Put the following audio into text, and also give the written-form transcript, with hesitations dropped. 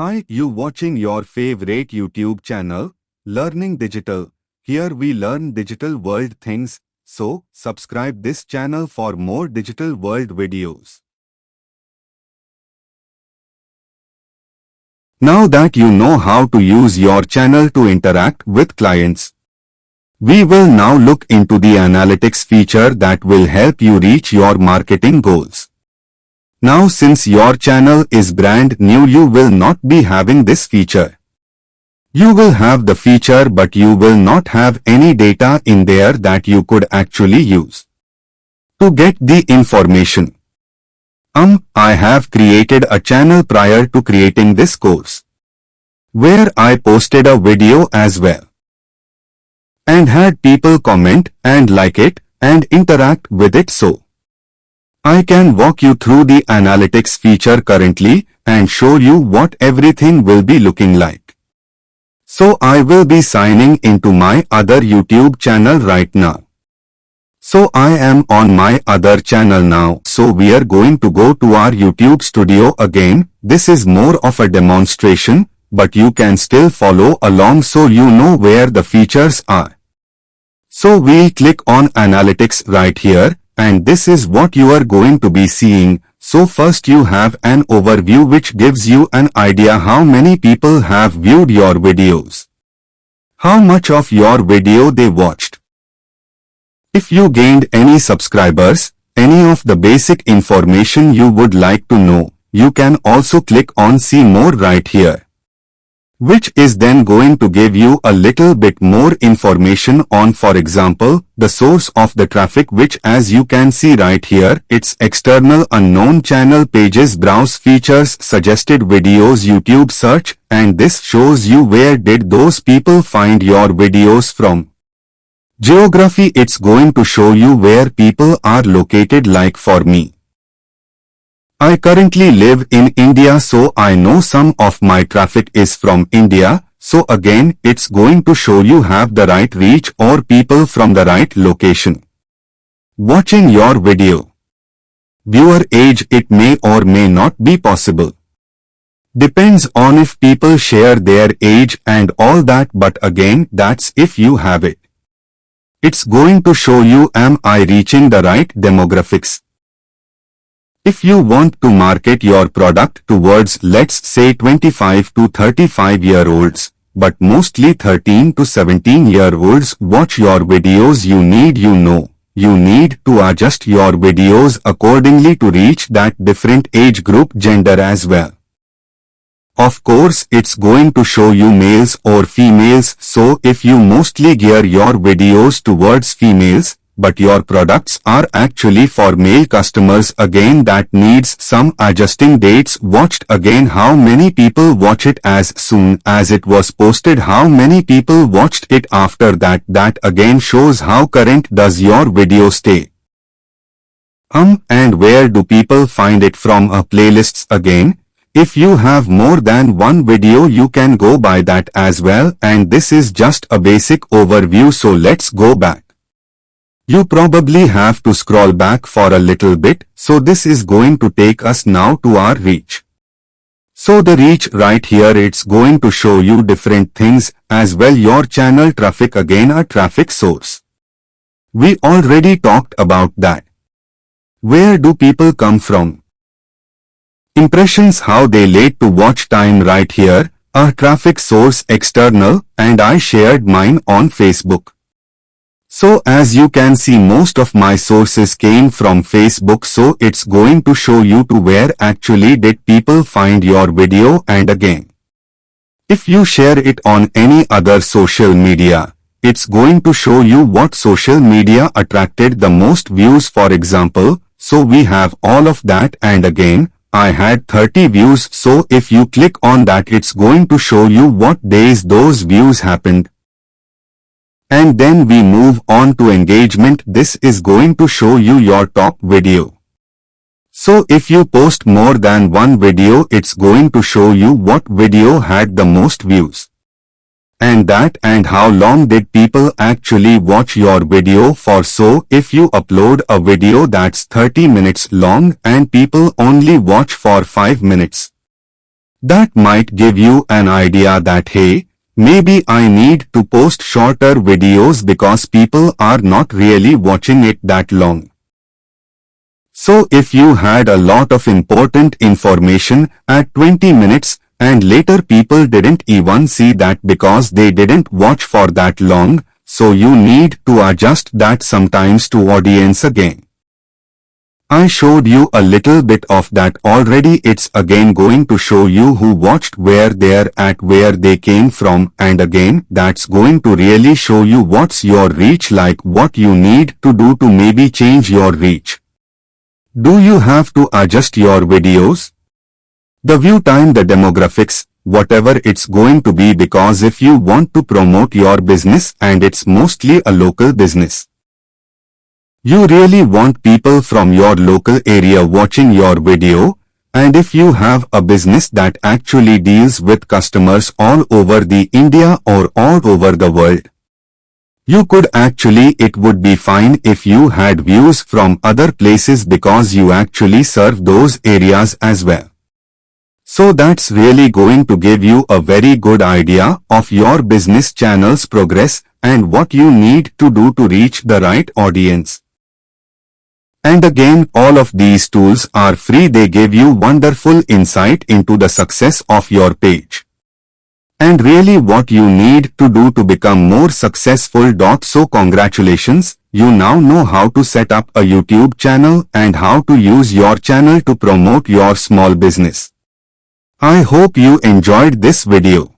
Hi, you watching your favorite YouTube channel, Learning Digital. Here we learn digital world things, so subscribe this channel for more digital world videos. Now that you know how to use your channel to interact with clients, we will now look into the analytics feature that will help you reach your marketing goals. Now since your channel is brand new, you will not be having this feature. You will have the feature but you will not have any data in there that you could actually use to get the information. I have created a channel prior to creating this course, where I posted a video as well, and had people comment and like it and interact with it, so I can walk you through the analytics feature currently and show you what everything will be looking like. So I will be signing into my other YouTube channel right now. So I am on my other channel now. So we are going to go to our YouTube studio again. This is more of a demonstration, but you can still follow along so you know where the features are. So we'll click on analytics right here. And this is what you are going to be seeing. So first you have an overview which gives you an idea how many people have viewed your videos, how much of your video they watched, if you gained any subscribers, any of the basic information you would like to know. You can also click on see more right here, which is then going to give you a little bit more information on, for example, the source of the traffic, which as you can see right here, it's external unknown channel pages, browse features, suggested videos, YouTube search, and this shows you where did those people find your videos from. Geography, it's going to show you where people are located, like for me, I currently live in India, so I know some of my traffic is from India. So again, it's going to show you have the right reach or people from the right location watching your video. Viewer age, it may or may not be possible. Depends on if people share their age and all that, but again, that's if you have it. It's going to show you am I reaching the right demographics. If you want to market your product towards, let's say 25 to 35-year-olds, but mostly 13 to 17-year-olds watch your videos, you need to adjust your videos accordingly to reach that different age group, gender as well. Of course, it's going to show you males or females, so if you mostly gear your videos towards females, but your products are actually for male customers, again that needs some adjusting. Dates watched, again how many people watch it as soon as it was posted, how many people watched it after that, that again shows how current does your video stay. And where do people find it from? Playlists, again if you have more than one video you can go by that as well, and this is just a basic overview, so let's go back. You probably have to scroll back for a little bit, so this is going to take us now to our reach. So the reach right here, it's going to show you different things as well. Your channel traffic, again a traffic source. We already talked about that. Where do people come from? Impressions, how they late to watch time right here, a traffic source external, and I shared mine on Facebook. So as you can see, most of my sources came from Facebook, so it's going to show you to where actually did people find your video. And again, if you share it on any other social media, it's going to show you what social media attracted the most views, for example. So we have all of that, and again, I had 30 views, so if you click on that, it's going to show you what days those views happened. And then we move on to engagement. This is going to show you your top video. So if you post more than one video, it's going to show you what video had the most views. And that, and how long did people actually watch your video for. So if you upload a video that's 30 minutes long and people only watch for 5 minutes, That might give you an idea that hey, maybe I need to post shorter videos because people are not really watching it that long. So if you had a lot of important information at 20 minutes and later people didn't even see that because they didn't watch for that long, so you need to adjust that sometimes to audience again. I showed you a little bit of that already. It's again going to show you who watched, where they're at, where they came from, and again that's going to really show you what's your reach like, what you need to do to maybe change your reach. Do you have to adjust your videos? The view time, the demographics, whatever it's going to be, because if you want to promote your business and it's mostly a local business, you really want people from your local area watching your video, and if you have a business that actually deals with customers all over the India or all over the world, you could actually, it would be fine if you had views from other places because you actually serve those areas as well. So that's really going to give you a very good idea of your business channel's progress and what you need to do to reach the right audience. And again, all of these tools are free. They give you wonderful insight into the success of your page and really what you need to do to become more successful. So congratulations, you now know how to set up a YouTube channel and how to use your channel to promote your small business. I hope you enjoyed this video.